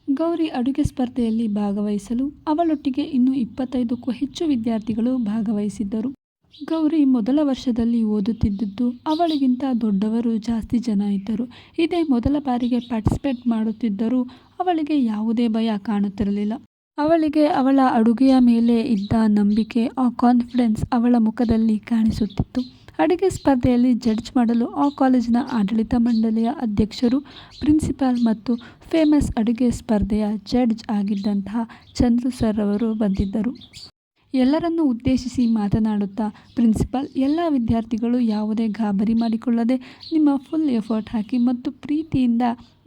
ಗೌರಿ ಅಡುಗೆ ಸ್ಪರ್ಧೆಯಲ್ಲಿ ಭಾಗವಹಿಸಲು ಅವಳೊಟ್ಟಿಗೆ ಇನ್ನೂ 25ಕ್ಕೂ ಹೆಚ್ಚು ವಿದ್ಯಾರ್ಥಿಗಳು ಭಾಗವಹಿಸಿದ್ದರು. ಗೌರಿ ಮೊದಲ ವರ್ಷದಲ್ಲಿ ಓದುತ್ತಿದ್ದದ್ದು. ಅವಳಿಗಿಂತ ದೊಡ್ಡವರು ಜಾಸ್ತಿ ಜನ ಇದ್ದರು. ಇದೇ ಮೊದಲ ಬಾರಿಗೆ ಪಾರ್ಟಿಸಿಪೇಟ್ ಮಾಡುತ್ತಿದ್ದರೂ ಅವಳಿಗೆ ಯಾವುದೇ ಭಯ ಕಾಣುತ್ತಿರಲಿಲ್ಲ. ಅವಳಿಗೆ ಅವಳ ಅಡುಗೆಯ ಮೇಲೆ ಇದ್ದ ನಂಬಿಕೆ, ಆ ಕಾನ್ಫಿಡೆನ್ಸ್ ಅವಳ ಮುಖದಲ್ಲಿ ಕಾಣಿಸುತ್ತಿತ್ತು. ಅಡುಗೆ ಸ್ಪರ್ಧೆಯಲ್ಲಿ ಜಡ್ಜ್ ಮಾಡಲು ಆ ಕಾಲೇಜಿನ ಆಡಳಿತ ಮಂಡಳಿಯ ಅಧ್ಯಕ್ಷರು, ಪ್ರಿನ್ಸಿಪಾಲ್ ಮತ್ತು ಫೇಮಸ್ ಅಡುಗೆ ಸ್ಪರ್ಧೆಯ ಜಡ್ಜ್ ಆಗಿದ್ದಂತಹ ಚಂದ್ರು ಸರ್ ಅವರು ಬಂದಿದ್ದರು. ಎಲ್ಲರನ್ನೂ ಉದ್ದೇಶಿಸಿ ಮಾತನಾಡುತ್ತಾ ಪ್ರಿನ್ಸಿಪಾಲ್, ಎಲ್ಲ ವಿದ್ಯಾರ್ಥಿಗಳು ಯಾವುದೇ ಗಾಬರಿ ಮಾಡಿಕೊಳ್ಳದೆ ನಿಮ್ಮ ಫುಲ್ ಎಫರ್ಟ್ ಹಾಕಿ ಮತ್ತು ಪ್ರೀತಿಯಿಂದ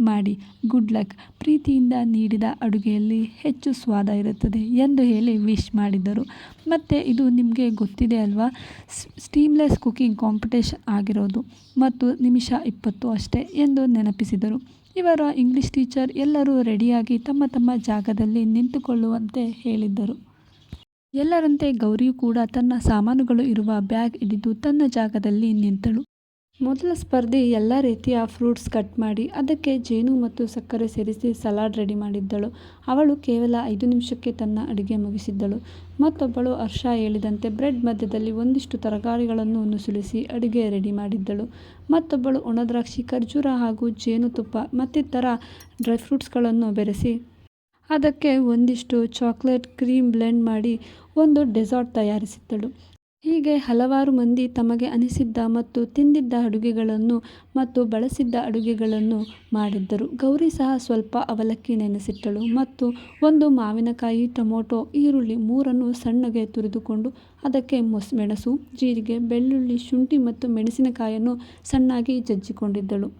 ಮಾಡಿ. Good luck. ಪ್ರೀತಿಯಿಂದ ನೀಡಿದ ಅಡುಗೆಯಲ್ಲಿ ಹೆಚ್ಚು ಸ್ವಾದ ಇರುತ್ತದೆ ಎಂದು ಹೇಳಿ ವಿಶ್ ಮಾಡಿದರು. ಮತ್ತು ಇದು ನಿಮಗೆ ಗೊತ್ತಿದೆ ಅಲ್ವಾ, ಸ್ಟೀಮ್ಲೆಸ್ ಕುಕಿಂಗ್ ಕಾಂಪಿಟೇಷನ್ ಆಗಿರೋದು ಮತ್ತು ನಿಮಿಷ 20 ಅಷ್ಟೇ ಎಂದು ನೆನಪಿಸಿದರು. ಇವರ ಇಂಗ್ಲಿಷ್ ಟೀಚರ್ ಎಲ್ಲರೂ ರೆಡಿಯಾಗಿ ತಮ್ಮ ತಮ್ಮ ಜಾಗದಲ್ಲಿ ನಿಂತುಕೊಳ್ಳುವಂತೆ ಹೇಳಿದ್ದರು. ಎಲ್ಲರಂತೆ ಗೌರಿಯೂ ಕೂಡ ತನ್ನ ಸಾಮಾನುಗಳು ಇರುವ ಬ್ಯಾಗ್ ಹಿಡಿದು ತನ್ನ ಜಾಗದಲ್ಲಿ ನಿಂತಳು. ಮೊದಲ ಸ್ಪರ್ಧೆ ಎಲ್ಲ ರೀತಿಯ ಫ್ರೂಟ್ಸ್ ಕಟ್ ಮಾಡಿ ಅದಕ್ಕೆ ಜೇನು ಮತ್ತು ಸಕ್ಕರೆ ಸೇರಿಸಿ ಸಲಾಡ್ ರೆಡಿ ಮಾಡಿದ್ದಳು. ಅವಳು ಕೇವಲ 5 ನಿಮಿಷಕ್ಕೆ ತನ್ನ ಅಡುಗೆ ಮುಗಿಸಿದ್ದಳು. ಮತ್ತೊಬ್ಬಳು ಹರ್ಷ ಹೇಳಿದಂತೆ ಬ್ರೆಡ್ ಮಧ್ಯದಲ್ಲಿ ಒಂದಿಷ್ಟು ತರಕಾರಿಗಳನ್ನು ನುಸುಳಿಸಿ ಅಡುಗೆ ರೆಡಿ ಮಾಡಿದ್ದಳು. ಮತ್ತೊಬ್ಬಳು ಒಣದ್ರಾಕ್ಷಿ, ಖರ್ಜೂರ ಹಾಗೂ ಜೇನುತುಪ್ಪ ಮತ್ತಿತರ ಡ್ರೈ ಫ್ರೂಟ್ಸ್ಗಳನ್ನು ಬೆರೆಸಿ ಅದಕ್ಕೆ ಒಂದಿಷ್ಟು ಚಾಕ್ಲೇಟ್ ಕ್ರೀಮ್ ಬ್ಲೆಂಡ್ ಮಾಡಿ ಒಂದು ಡೆಸರ್ಟ್ ತಯಾರಿಸಿದ್ದಳು. ಹೀಗೆ ಹಲವಾರು ಮಂದಿ ತಮಗೆ ಅನಿಸಿದ್ದ ಮತ್ತು ತಿಂದಿದ್ದ ಅಡುಗೆಗಳನ್ನು ಮತ್ತು ಬಳಸಿದ್ದ ಅಡುಗೆಗಳನ್ನು ಮಾಡಿದ್ದರು. ಗೌರಿ ಸಹ ಸ್ವಲ್ಪ ಅವಲಕ್ಕಿ ನೆನೆಸಿಟ್ಟಳು ಮತ್ತು ಒಂದು ಮಾವಿನಕಾಯಿ, ಟೊಮೊಟೊ, ಈರುಳ್ಳಿ 3 ಸಣ್ಣಗೆ ತುರಿದುಕೊಂಡು ಅದಕ್ಕೆ ಮೆಣಸು, ಜೀರಿಗೆ, ಬೆಳ್ಳುಳ್ಳಿ, ಶುಂಠಿ ಮತ್ತು ಮೆಣಸಿನಕಾಯಿಯನ್ನು ಸಣ್ಣಾಗಿ ಜಜ್ಜಿಕೊಂಡಿದ್ದಳು.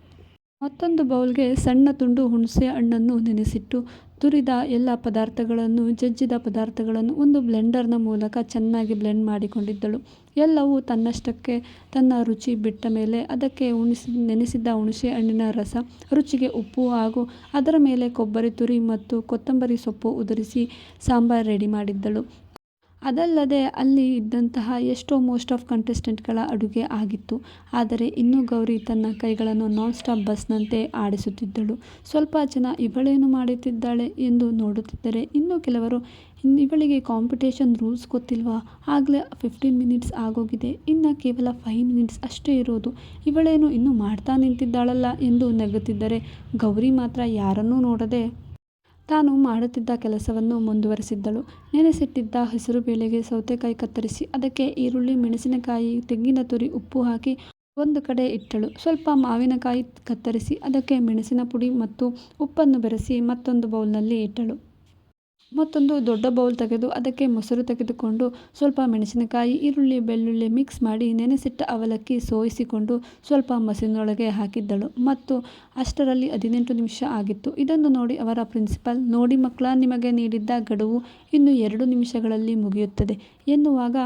ಮತ್ತೊಂದು ಬೌಲ್ಗೆ ಸಣ್ಣ ತುಂಡು ಹುಣಸೆ ಹಣ್ಣನ್ನು ನೆನೆಸಿಟ್ಟು ತುರಿದ ಎಲ್ಲ ಪದಾರ್ಥಗಳನ್ನು, ಜಜ್ಜಿದ ಪದಾರ್ಥಗಳನ್ನು ಒಂದು ಬ್ಲೆಂಡರ್ನ ಮೂಲಕ ಚೆನ್ನಾಗಿ ಬ್ಲೆಂಡ್ ಮಾಡಿಕೊಂಡಿದ್ದಳು. ಎಲ್ಲವೂ ತನ್ನಷ್ಟಕ್ಕೆ ತನ್ನ ರುಚಿ ಬಿಟ್ಟ ಮೇಲೆ ಅದಕ್ಕೆ ನೆನೆಸಿದ್ದ ಹುಣಸೆ ಹಣ್ಣಿನ ರಸ, ರುಚಿಗೆ ಉಪ್ಪು ಹಾಗೂ ಅದರ ಮೇಲೆ ಕೊಬ್ಬರಿ ತುರಿ ಮತ್ತು ಕೊತ್ತಂಬರಿ ಸೊಪ್ಪು ಉದುರಿಸಿ ಸಾಂಬಾರ್ ರೆಡಿ ಮಾಡಿದ್ದಳು. ಅದಲ್ಲದೆ ಅಲ್ಲಿ ಇದ್ದಂತಹ ಮೋಸ್ಟ್ ಆಫ್ ಕಂಟೆಸ್ಟೆಂಟ್ಗಳ ಅಡುಗೆ ಆಗಿತ್ತು. ಆದರೆ ಇನ್ನೂ ಗೌರಿ ತನ್ನ ಕೈಗಳನ್ನು ನಾನ್ ಸ್ಟಾಪ್ ಬಸ್ನಂತೆ ಆಡಿಸುತ್ತಿದ್ದಳು. ಸ್ವಲ್ಪ ಜನ ಇವಳೇನು ಮಾಡುತ್ತಿದ್ದಾಳೆ ಎಂದು ನೋಡುತ್ತಿದ್ದರೆ, ಇನ್ನು ಕೆಲವರು ಇವಳಿಗೆ ಕಾಂಪಿಟೇಷನ್ ರೂಲ್ಸ್ ಗೊತ್ತಿಲ್ವಾ, ಆಗಲೇ 15 ಮಿನಿಟ್ಸ್ ಆಗೋಗಿದೆ, ಇನ್ನು ಕೇವಲ 5 ಮಿನಿಟ್ಸ್ ಅಷ್ಟೇ ಇರೋದು, ಇವಳೇನು ಇನ್ನೂ ಮಾಡ್ತಾ ನಿಂತಿದ್ದಾಳಲ್ಲ ಎಂದು ನಗುತ್ತಿದ್ದರೆ, ಗೌರಿ ಮಾತ್ರ ಯಾರನ್ನೂ ನೋಡದೆ ತಾನು ಮಾಡುತ್ತಿದ್ದ ಕೆಲಸವನ್ನು ಮುಂದುವರೆಸಿದ್ದಳು. ನೆನೆಸಿಟ್ಟಿದ್ದ ಹೆಸರುಬೇಳೆಗೆ ಸೌತೆಕಾಯಿ ಕತ್ತರಿಸಿ ಅದಕ್ಕೆ ಈರುಳ್ಳಿ, ಮೆಣಸಿನಕಾಯಿ, ತೆಂಗಿನ ತುರಿ, ಉಪ್ಪು ಹಾಕಿ ಒಂದು ಕಡೆ ಇಟ್ಟಳು. ಸ್ವಲ್ಪ ಮಾವಿನಕಾಯಿ ಕತ್ತರಿಸಿ ಅದಕ್ಕೆ ಮೆಣಸಿನ ಪುಡಿ ಮತ್ತು ಉಪ್ಪನ್ನು ಬೆರೆಸಿ ಮತ್ತೊಂದು ಬೌಲ್ನಲ್ಲಿ ಇಟ್ಟಳು. ಮತ್ತೊಂದು ದೊಡ್ಡ ಬೌಲ್ ತೆಗೆದು ಅದಕ್ಕೆ ಮೊಸರು ತೆಗೆದುಕೊಂಡು ಸ್ವಲ್ಪ ಮೆಣಸಿನಕಾಯಿ, ಈರುಳ್ಳಿ, ಬೆಳ್ಳುಳ್ಳಿ ಮಿಕ್ಸ್ ಮಾಡಿ ನೆನೆಸಿಟ್ಟ ಅವಲಕ್ಕಿ ಸೋಸಿಕೊಂಡು ಸ್ವಲ್ಪ ಮಸಿನೊಳಗೆ ಹಾಕಿದ್ದಳು. ಮತ್ತು ಅಷ್ಟರಲ್ಲಿ 18 ನಿಮಿಷ ಆಗಿತ್ತು. ಇದನ್ನು ನೋಡಿ ಅವರ ಪ್ರಿನ್ಸಿಪಾಲ್, ನೋಡಿ ಮಕ್ಕಳ, ನಿಮಗೆ ನೀಡಿದ್ದ ಗಡುವು ಇನ್ನು 2 ನಿಮಿಷಗಳಲ್ಲಿ ಮುಗಿಯುತ್ತದೆ ಎನ್ನುವಾಗ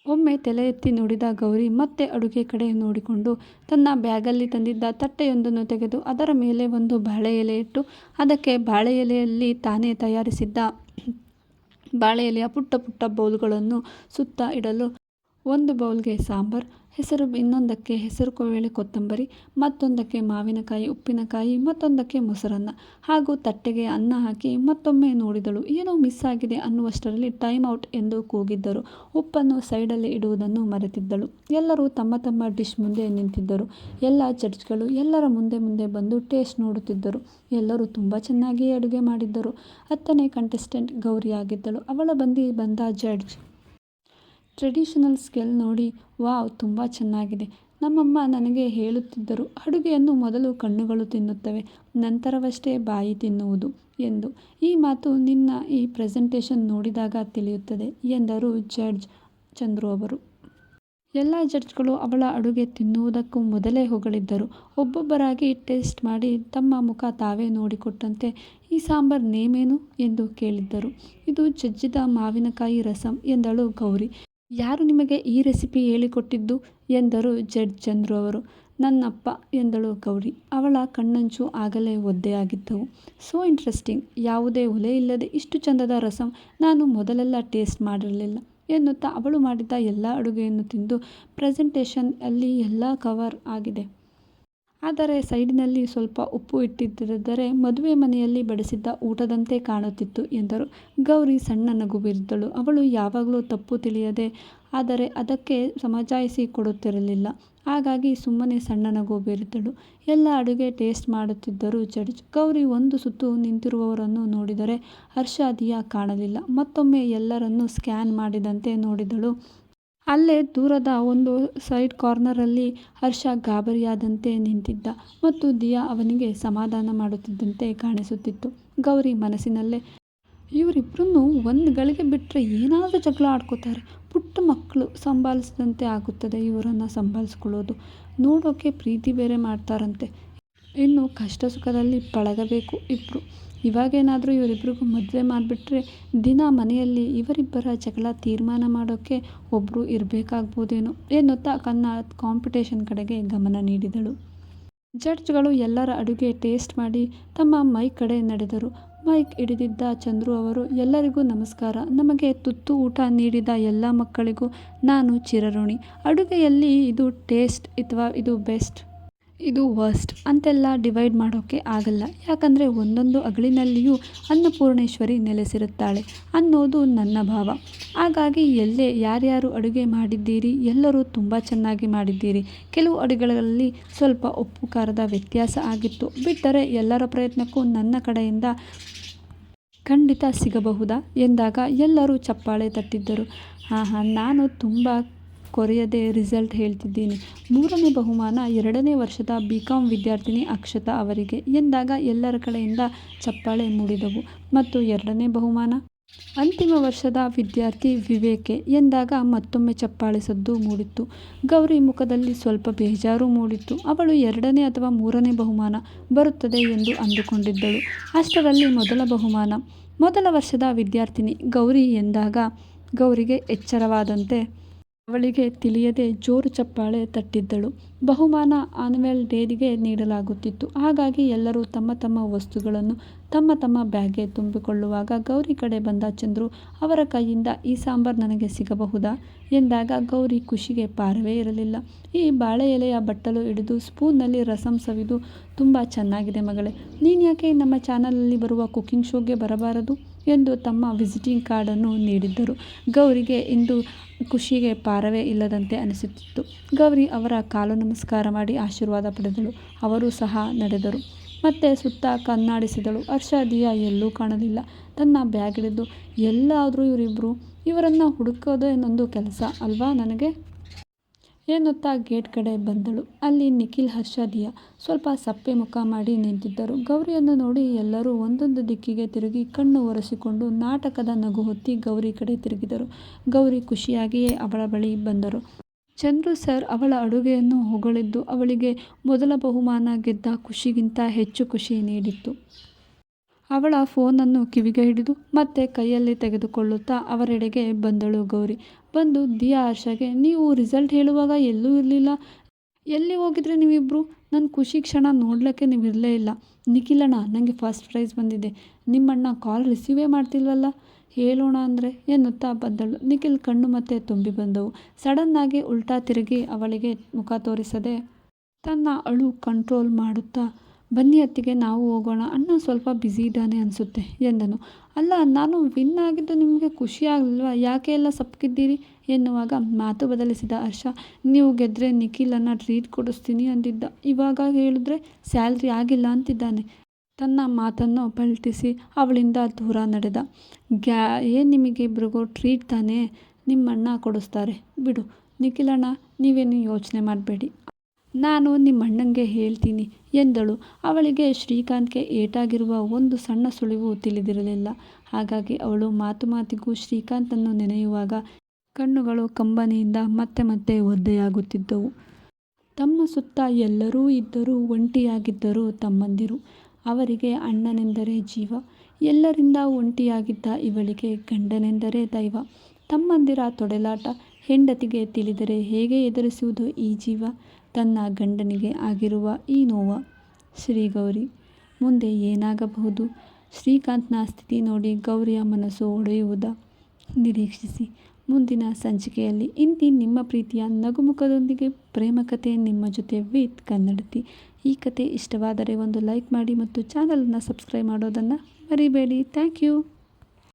ಒಮ್ಮೆ ತಲೆ ಎತ್ತಿ ನೋಡಿದ ಗೌರಿ ಮತ್ತೆ ಅಡುಗೆ ಕಡೆ ನೋಡಿಕೊಂಡು ತನ್ನ ಬ್ಯಾಗಲ್ಲಿ ತಂದಿದ್ದ ತಟ್ಟೆಯೊಂದನ್ನು ತೆಗೆದು ಅದರ ಮೇಲೆ ಒಂದು ಬಾಳೆ ಎಲೆ ಇಟ್ಟು ಅದಕ್ಕೆ ಬಾಳೆ ಎಲೆಯಲ್ಲಿ ತಾನೇ ತಯಾರಿಸಿದ್ದ ಬಾಳೆ ಎಲೆಯ ಪುಟ್ಟ ಪುಟ್ಟ ಬೌಲ್ಗಳನ್ನು ಸುತ್ತ ಇಡಲು ಒಂದು ಬೌಲ್ಗೆ ಸಾಂಬಾರ್, ಇನ್ನೊಂದಕ್ಕೆ ಹೆಸರುಬೇಳೆ ಕೊತ್ತಂಬರಿ, ಮತ್ತೊಂದಕ್ಕೆ ಮಾವಿನಕಾಯಿ, ಉಪ್ಪಿನಕಾಯಿ, ಮತ್ತೊಂದಕ್ಕೆ ಮೊಸರನ್ನ ಹಾಗೂ ತಟ್ಟೆಗೆ ಅನ್ನ ಹಾಕಿ ಮತ್ತೊಮ್ಮೆ ನೋಡಿದಳು. ಏನೋ ಮಿಸ್ ಆಗಿದೆ ಅನ್ನುವಷ್ಟರಲ್ಲಿ ಟೈಮ್ ಔಟ್ ಎಂದು ಕೂಗಿದ್ದರು. ಉಪ್ಪನ್ನು ಸೈಡಲ್ಲಿ ಇಡುವುದನ್ನು ಮರೆತಿದ್ದಳು. ಎಲ್ಲರೂ ತಮ್ಮ ತಮ್ಮ ಡಿಶ್ ಮುಂದೆ ನಿಂತಿದ್ದರು. ಎಲ್ಲ ಜಡ್ಜ್ಗಳು ಎಲ್ಲರ ಮುಂದೆ ಮುಂದೆ ಬಂದು ಟೇಸ್ಟ್ ನೋಡುತ್ತಿದ್ದರು. ಎಲ್ಲರೂ ತುಂಬ ಚೆನ್ನಾಗಿ ಅಡುಗೆ ಮಾಡಿದ್ದರು. 10ನೇ ಕಂಟೆಸ್ಟೆಂಟ್ ಗೌರಿ ಆಗಿದ್ದಳು. ಅವಳ ಬಂದ ಜಡ್ಜ್ ಟ್ರೆಡಿಷನಲ್ ಸ್ಕೆಲ್ ನೋಡಿ, ವಾವ್, ತುಂಬ ಚೆನ್ನಾಗಿದೆ. ನಮ್ಮಮ್ಮ ನನಗೆ ಹೇಳುತ್ತಿದ್ದರು, ಅಡುಗೆಯನ್ನು ಮೊದಲು ಕಣ್ಣುಗಳು ತಿನ್ನುತ್ತವೆ, ನಂತರವಷ್ಟೇ ಬಾಯಿ ತಿನ್ನುವುದು ಎಂದು. ಈ ಮಾತು ನಿನ್ನ ಈ ಪ್ರೆಸೆಂಟೇಷನ್ ನೋಡಿದಾಗ ತಿಳಿಯುತ್ತದೆ ಎಂದರು ಜಡ್ಜ್ ಚಂದ್ರು ಅವರು. ಎಲ್ಲ ಜಡ್ಜ್ಗಳು ಅವಳ ಅಡುಗೆ ತಿನ್ನುವುದಕ್ಕೂ ಮೊದಲೇ ಹೊಗಳಿದ್ದರು. ಒಬ್ಬೊಬ್ಬರಾಗಿ ಟೇಸ್ಟ್ ಮಾಡಿ ತಮ್ಮ ಮುಖ ತಾವೇ ನೋಡಿಕೊಟ್ಟಂತೆ, ಈ ಸಾಂಬಾರ್ ನೇಮೇನು ಎಂದು ಕೇಳಿದ್ದರು. ಇದು ಜಜ್ಜಿದ ಮಾವಿನಕಾಯಿ ರಸಂ ಎಂದಳು ಗೌರಿ. ಯಾರು ನಿಮಗೆ ಈ ರೆಸಿಪಿ ಹೇಳಿಕೊಟ್ಟಿದ್ದು ಎಂದರು ಜಡ್ಜ್ ಚಂದ್ರು ಅವರು. ನನ್ನಪ್ಪ ಎಂದಳು ಗೌರಿ. ಅವಳ ಕಣ್ಣಂಚು ಆಗಲೇ ಒದ್ದೆಯಾಗಿದ್ದವು. ಸೋ ಇಂಟ್ರೆಸ್ಟಿಂಗ್, ಯಾವುದೇ ಒಲೆ ಇಲ್ಲದೆ ಇಷ್ಟು ಚಂದದ ರಸಂ ನಾನು ಮೊದಲೆಲ್ಲ ಟೇಸ್ಟ್ ಮಾಡಿರಲಿಲ್ಲ ಎನ್ನುತ್ತಾ ಅವಳು ಮಾಡಿದ್ದ ಎಲ್ಲ ಅಡುಗೆಯನ್ನು ತಿಂದು ಪ್ರೆಸೆಂಟೇಷನ್ ಅಲ್ಲಿ ಎಲ್ಲ ಕವರ್ ಆಗಿದೆ. ಆದರೆ ಸೈಡಿನಲ್ಲಿ ಸ್ವಲ್ಪ ಉಪ್ಪು ಇಟ್ಟಿದ್ದರೆ ಮದುವೆ ಮನೆಯಲ್ಲಿ ಬಡಿಸಿದ್ದ ಊಟದಂತೆ ಕಾಣುತ್ತಿತ್ತು ಎಂದರು. ಗೌರಿ ಸಣ್ಣ ನಗು ಬೀರಿದಳು. ಅವಳು ಯಾವಾಗಲೂ ತಪ್ಪು ತಿಳಿಯದೆ, ಆದರೆ ಅದಕ್ಕೆ ಸಮಜಾಯಿಷಿ ಕೊಡುತ್ತಿರಲಿಲ್ಲ. ಹಾಗಾಗಿ ಸುಮ್ಮನೆ ಸಣ್ಣ ನಗು ಬೀರಿದಳು. ಎಲ್ಲ ಅಡುಗೆ ಟೇಸ್ಟ್ ಮಾಡುತ್ತಿದ್ದರು ಜಡ್ಜ್. ಗೌರಿ ಒಂದು ಸುತ್ತು ನಿಂತಿರುವವರನ್ನು ನೋಡಿದರೆ ಹರ್ಷ, ದಿಯಾ ಕಾಣಲಿಲ್ಲ. ಮತ್ತೊಮ್ಮೆ ಎಲ್ಲರನ್ನೂ ಸ್ಕ್ಯಾನ್ ಮಾಡಿದಂತೆ ನೋಡಿದಳು. ಅಲ್ಲೇ ದೂರದ ಒಂದು ಸೈಡ್ ಕಾರ್ನರಲ್ಲಿ ಹರ್ಷ ಗಾಬರಿಯಾದಂತೆ ನಿಂತಿದ್ದ ಮತ್ತು ದಿಯಾ ಅವನಿಗೆ ಸಮಾಧಾನ ಮಾಡುತ್ತಿದ್ದಂತೆ ಕಾಣಿಸುತ್ತಿತ್ತು. ಗೌರಿ ಮನಸ್ಸಿನಲ್ಲೇ, ಇವರಿಬ್ಬರನ್ನು ಒಂದು ಗಳಿಗೆ ಬಿಟ್ಟರೆ ಏನಾದರೂ ಜಗಳ ಆಡ್ಕೋತಾರೆ. ಪುಟ್ಟ ಮಕ್ಕಳು ಸಂಭಾಳಿಸಿದಂತೆ ಆಗುತ್ತದೆ ಇವರನ್ನು ಸಂಭಾಳಿಸ್ಕೊಳ್ಳೋದು. ನೋಡೋಕೆ ಪ್ರೀತಿ ಬೇರೆ ಮಾಡ್ತಾರಂತೆ. ಇನ್ನು ಕಷ್ಟ ಸುಖದಲ್ಲಿ ಪಳಗಬೇಕು ಇಬ್ಬರು. ಇವಾಗೇನಾದರೂ ಇವರಿಬ್ಬರಿಗೂ ಮದುವೆ ಮಾಡಿಬಿಟ್ರೆ ದಿನ ಮನೆಯಲ್ಲಿ ಇವರಿಬ್ಬರ ಜಗಳ ತೀರ್ಮಾನ ಮಾಡೋಕ್ಕೆ ಒಬ್ಬರು ಇರಬೇಕಾಗ್ಬೋದೇನೋ ಎನ್ನುತ್ತಾ ಕಾಂಪಿಟೇಷನ್ ಕಡೆಗೆ ಗಮನ ನೀಡಿದಳು. ಜಡ್ಜ್ಗಳು ಎಲ್ಲರ ಅಡುಗೆ ಟೇಸ್ಟ್ ಮಾಡಿ ತಮ್ಮ ಮೈಕ್ ಕಡೆ ನಡೆದರು. ಮೈಕ್ ಹಿಡಿದಿದ್ದ ಚಂದ್ರು ಅವರು, ಎಲ್ಲರಿಗೂ ನಮಸ್ಕಾರ. ನಮಗೆ ತುತ್ತು ಊಟ ನೀಡಿದ ಎಲ್ಲ ಮಕ್ಕಳಿಗೂ ನಾನು ಚಿರಋಣಿ. ಅಡುಗೆಯಲ್ಲಿ ಇದು ಟೇಸ್ಟ್ ಅಥವಾ ಇದು ಬೆಸ್ಟ್, ಇದು ವರ್ಸ್ಟ್ ಅಂತೆಲ್ಲ ಡಿವೈಡ್ ಮಾಡೋಕ್ಕೆ ಆಗಲ್ಲ. ಯಾಕಂದರೆ ಒಂದೊಂದು ಅಗಳಿನಲ್ಲಿಯೂ ಅನ್ನಪೂರ್ಣೇಶ್ವರಿ ನೆಲೆಸಿರುತ್ತಾಳೆ ಅನ್ನೋದು ನನ್ನ ಭಾವ. ಹಾಗಾಗಿ ಎಲ್ಲೇ ಯಾರ್ಯಾರು ಅಡುಗೆ ಮಾಡಿದ್ದೀರಿ ಎಲ್ಲರೂ ತುಂಬ ಚೆನ್ನಾಗಿ ಮಾಡಿದ್ದೀರಿ. ಕೆಲವು ಅಡುಗೆಗಳಲ್ಲಿ ಸ್ವಲ್ಪ ಉಪ್ಪು ಖಾರದ ವ್ಯತ್ಯಾಸ ಆಗಿತ್ತು ಬಿಟ್ಟರೆ ಎಲ್ಲರ ಪ್ರಯತ್ನಕ್ಕೂ ನನ್ನ ಕಡೆಯಿಂದ ಖಂಡಿತ ಸಿಗಬಹುದಾ ಎಂದಾಗ ಎಲ್ಲರೂ ಚಪ್ಪಾಳೆ ತಟ್ಟಿದ್ದರು. ನಾನು ತುಂಬ ಕೊರೆಯದೆ ರಿಸಲ್ಟ್ ಹೇಳ್ತಿದ್ದೀನಿ. 3ನೇ ಬಹುಮಾನ 2ನೇ ವರ್ಷದ BCom ವಿದ್ಯಾರ್ಥಿನಿ ಅಕ್ಷತಾ ಅವರಿಗೆ ಎಂದಾಗ ಎಲ್ಲರ ಕಡೆಯಿಂದ ಚಪ್ಪಾಳೆ ಮೂಡಿದವು. ಮತ್ತು 2ನೇ ಬಹುಮಾನ ಅಂತಿಮ ವರ್ಷದ ವಿದ್ಯಾರ್ಥಿ ವಿವೇಕೆ ಎಂದಾಗ ಮತ್ತೊಮ್ಮೆ ಚಪ್ಪಾಳೆ ಸದ್ದು ಮೂಡಿತ್ತು. ಗೌರಿ ಮುಖದಲ್ಲಿ ಸ್ವಲ್ಪ ಬೇಜಾರು ಮೂಡಿತ್ತು. ಅವಳು 2ನೇ ಅಥವಾ 3ನೇ ಬಹುಮಾನ ಬರುತ್ತದೆ ಎಂದು ಅಂದುಕೊಂಡಿದ್ದಳು. ಅಷ್ಟರಲ್ಲಿ ಮೊದಲ ಬಹುಮಾನ ಮೊದಲ ವರ್ಷದ ವಿದ್ಯಾರ್ಥಿನಿ ಗೌರಿ ಎಂದಾಗ ಗೌರಿಗೆ ಎಚ್ಚರವಾದಂತೆ ಅವಳಿಗೆ ತಿಳಿಯದೆ ಜೋರು ಚಪ್ಪಾಳೆ ತಟ್ಟಿದ್ದಳು. ಬಹುಮಾನ ಆನ್ಯುವಲ್ ಡೇಗೆ ನೀಡಲಾಗುತ್ತಿತ್ತು. ಹಾಗಾಗಿ ಎಲ್ಲರೂ ತಮ್ಮ ತಮ್ಮ ವಸ್ತುಗಳನ್ನು ತಮ್ಮ ತಮ್ಮ ಬ್ಯಾಗ್ಗೆ ತುಂಬಿಕೊಳ್ಳುವಾಗ ಗೌರಿ ಕಡೆ ಬಂದ ಚಂದ್ರು ಅವರ ಕೈಯಿಂದ, ಈ ಸಾಂಬಾರ್ ನನಗೆ ಸಿಗಬಹುದಾ ಎಂದಾಗ ಗೌರಿ ಖುಷಿಗೆ ಪಾರವೇ ಇರಲಿಲ್ಲ. ಈ ಬಾಳೆ ಎಲೆಯ ಬಟ್ಟಲು ಹಿಡಿದು ಸ್ಪೂನ್ನಲ್ಲಿ ರಸಂ ಸವಿದು, ತುಂಬ ಚೆನ್ನಾಗಿದೆ ಮಗಳೇ, ನೀನು ಯಾಕೆ ನಮ್ಮ ಚಾನಲಲ್ಲಿ ಬರುವ ಕುಕ್ಕಿಂಗ್ ಶೋಗೆ ಬರಬಾರದು ಎಂದು ತಮ್ಮ ವಿಸಿಟಿಂಗ್ ಕಾರ್ಡನ್ನು ನೀಡಿದ್ದರು. ಗೌರಿಗೆ ಇಂದು ಖುಷಿಗೆ ಪಾರವೇ ಇಲ್ಲದಂತೆ ಅನಿಸುತ್ತಿತ್ತು. ಗೌರಿ ಅವರ ಕಾಲು ನಮಸ್ಕಾರ ಮಾಡಿ ಆಶೀರ್ವಾದ ಪಡೆದಳು. ಅವರು ಸಹ ನಡೆದರು. ಮತ್ತೆ ಸುತ್ತ ಕಣ್ಣಾಡಿಸಿದಳು. ಹರ್ಷ, ದಿಯಾ ಎಲ್ಲೂ ಕಾಣಲಿಲ್ಲ. ತನ್ನ ಬ್ಯಾಗ್ ಹಿಡಿದು, ಎಲ್ಲಾದರೂ ಇವರಿಬ್ಬರು, ಇವರನ್ನು ಹುಡುಕೋದೇನೊಂದು ಕೆಲಸ ಅಲ್ವಾ ನನಗೆ ಎನ್ನುತ್ತಾ ಗೇಟ್ ಕಡೆ ಬಂದಳು. ಅಲ್ಲಿ ನಿಖಿಲ್, ಹರ್ಷ, ದಿಯಾ ಸ್ವಲ್ಪ ಸಪ್ಪೆ ಮುಖ ಮಾಡಿ ನಿಂತಿದ್ದರು. ಗೌರಿಯನ್ನು ನೋಡಿ ಎಲ್ಲರೂ ಒಂದೊಂದು ದಿಕ್ಕಿಗೆ ತಿರುಗಿ ಕಣ್ಣು ಒರೆಸಿಕೊಂಡು ನಾಟಕದ ನಗು ಹೊತ್ತಿ ಗೌರಿ ಕಡೆ ತಿರುಗಿದರು. ಗೌರಿ ಖುಷಿಯಾಗಿಯೇ ಅವಳ ಬಳಿ ಬಂದರು. ಚಂದ್ರು ಸರ್ ಅವಳ ಅಡುಗೆಯನ್ನು ಹೊಗಳಿದ್ದು ಅವಳಿಗೆ ಮೊದಲ ಬಹುಮಾನ ಗೆದ್ದ ಖುಷಿಗಿಂತ ಹೆಚ್ಚು ಖುಷಿ ನೀಡಿತ್ತು. ಅವಳ ಫೋನನ್ನು ಕಿವಿಗೆ ಹಿಡಿದು ಮತ್ತೆ ಕೈಯಲ್ಲಿ ತೆಗೆದುಕೊಳ್ಳುತ್ತಾ ಅವರೆಡೆಗೆ ಬಂದಳು ಗೌರಿ. ಬಂದು ದಿಯಾ, ಹರ್ಷಗೆ, ನೀವು ರಿಸಲ್ಟ್ ಹೇಳುವಾಗ ಎಲ್ಲೂ ಇರಲಿಲ್ಲ, ಎಲ್ಲಿ ಹೋಗಿದ್ರೆ ನೀವಿಬ್ಬರು? ನನ್ನ ಖುಷಿ ಕ್ಷಣ ನೋಡ್ಲಿಕ್ಕೆ ನೀವು ಇರಲೇ ಇಲ್ಲ. ನಿಖಿಲಣ್ಣ, ನನಗೆ ಫಸ್ಟ್ ಪ್ರೈಸ್ ಬಂದಿದೆ. ನಿಮ್ಮಣ್ಣ ಕಾಲ್ ರಿಸೀವೇ ಮಾಡ್ತಿಲ್ವಲ್ಲ, ಹೇಳೋಣ ಅಂದರೆ ಎನ್ನುತ್ತಾ ಬಂದಳು. ನಿಖಿಲ್ ಕಣ್ಣು ಮತ್ತೆ ತುಂಬಿ ಬಂದವು. ಸಡನ್ನಾಗಿ ಉಲ್ಟಾ ತಿರುಗಿ ಅವಳಿಗೆ ಮುಖ ತೋರಿಸದೆ ತನ್ನ ಅಳು ಕಂಟ್ರೋಲ್ ಮಾಡುತ್ತಾ, ಬನ್ನಿ ಅತ್ತಿಗೆ, ನಾವು ಹೋಗೋಣ, ಅಣ್ಣ ಸ್ವಲ್ಪ ಬ್ಯುಸಿ ಇದ್ದಾನೆ ಅನಿಸುತ್ತೆ ಎಂದನು. ಅಲ್ಲ, ನಾನು ವಿನ್ ಆಗಿದ್ದು ನಿಮಗೆ ಖುಷಿ ಆಗಲಿಲ್ವಾ? ಯಾಕೆ ಎಲ್ಲ ಸಪ್ಪಗಿದ್ದೀರಿ ಎನ್ನುವಾಗ ಮಾತು ಬದಲಿಸಿದ ಹರ್ಷ, ನೀವು ಗೆದ್ದರೆ ನಿಖಿಲನ್ನು ಟ್ರೀಟ್ ಕೊಡಿಸ್ತೀನಿ ಅಂದಿದ್ದ, ಇವಾಗ ಹೇಳಿದ್ರೆ ಸ್ಯಾಲ್ರಿ ಆಗಿಲ್ಲ ಅಂತಿದ್ದಾನೆ. ತನ್ನ ಮಾತನ್ನು ಪಲ್ಟಿಸಿ ಅವಳಿಂದ ದೂರ ನಡೆದ. ಏನು ನಿಮಗಿಬ್ರಿಗೂ ಟ್ರೀಟ್ ತಾನೇ, ನಿಮ್ಮಣ್ಣ ಕೊಡಿಸ್ತಾರೆ ಬಿಡು. ನಿಖಿಲಣ್ಣ, ನೀವೇನು ಯೋಚನೆ ಮಾಡಬೇಡಿ, ನಾನು ನಿಮ್ಮಣ್ಣಂಗೆ ಹೇಳ್ತೀನಿ ಎಂದಳು. ಅವಳಿಗೆ ಶ್ರೀಕಾಂತ್ಗೆ ಏಟಾಗಿರುವ ಒಂದು ಸಣ್ಣ ಸುಳಿವು ತಿಳಿದಿರಲಿಲ್ಲ. ಹಾಗಾಗಿ ಅವಳು ಮಾತು ಮಾತಿಗೂ ಶ್ರೀಕಾಂತನ್ನು ನೆನೆಯುವಾಗ ಕಣ್ಣುಗಳು ಕಂಬನಿಯಿಂದ ಮತ್ತೆ ಮತ್ತೆ ಒದ್ದೆಯಾಗುತ್ತಿದ್ದವು. ತಮ್ಮ ಸುತ್ತ ಎಲ್ಲರೂ ಇದ್ದರೂ ಒಂಟಿಯಾಗಿದ್ದರು ತಮ್ಮಂದಿರು. ಅವರಿಗೆ ಅಣ್ಣನೆಂದರೆ ಜೀವ. ಎಲ್ಲರಿಂದ ಒಂಟಿಯಾಗಿದ್ದ ಇವಳಿಗೆ ಗಂಡನೆಂದರೆ ದೈವ. ತಮ್ಮಂದಿರ ತೊಡೆಲಾಟ ಹೆಂಡತಿಗೆ ತಿಳಿದರೆ ಹೇಗೆ ಎದುರಿಸುವುದು ಈ ಜೀವ? ತನ್ನ ಗಂಡನಿಗೆ ಆಗಿರುವ ಈ ನೋವ. ಶ್ರೀಗೌರಿ ಮುಂದೆ ಏನಾಗಬಹುದು? ಶ್ರೀಕಾಂತ್ನ ಸ್ಥಿತಿ ನೋಡಿ ಗೌರಿಯ ಮನಸ್ಸು ಒಡೆಯುವುದ? ನಿರೀಕ್ಷಿಸಿ ಮುಂದಿನ ಸಂಚಿಕೆಯಲ್ಲಿ. ಇಂತಿ ನಿಮ್ಮ ಪ್ರೀತಿಯ ನಗುಮುಖದೊಂದಿಗೆ ಪ್ರೇಮಕಥೆ ನಿಮ್ಮ ಜೊತೆ ವಿತ್ ಕನ್ನಡತಿ. ಈ ಕತೆ ಇಷ್ಟವಾದರೆ ಒಂದು ಲೈಕ್ ಮಾಡಿ ಮತ್ತು ಚಾನಲನ್ನು ಸಬ್ಸ್ಕ್ರೈಬ್ ಮಾಡೋದನ್ನು ಮರಿಬೇಡಿ. Thank you.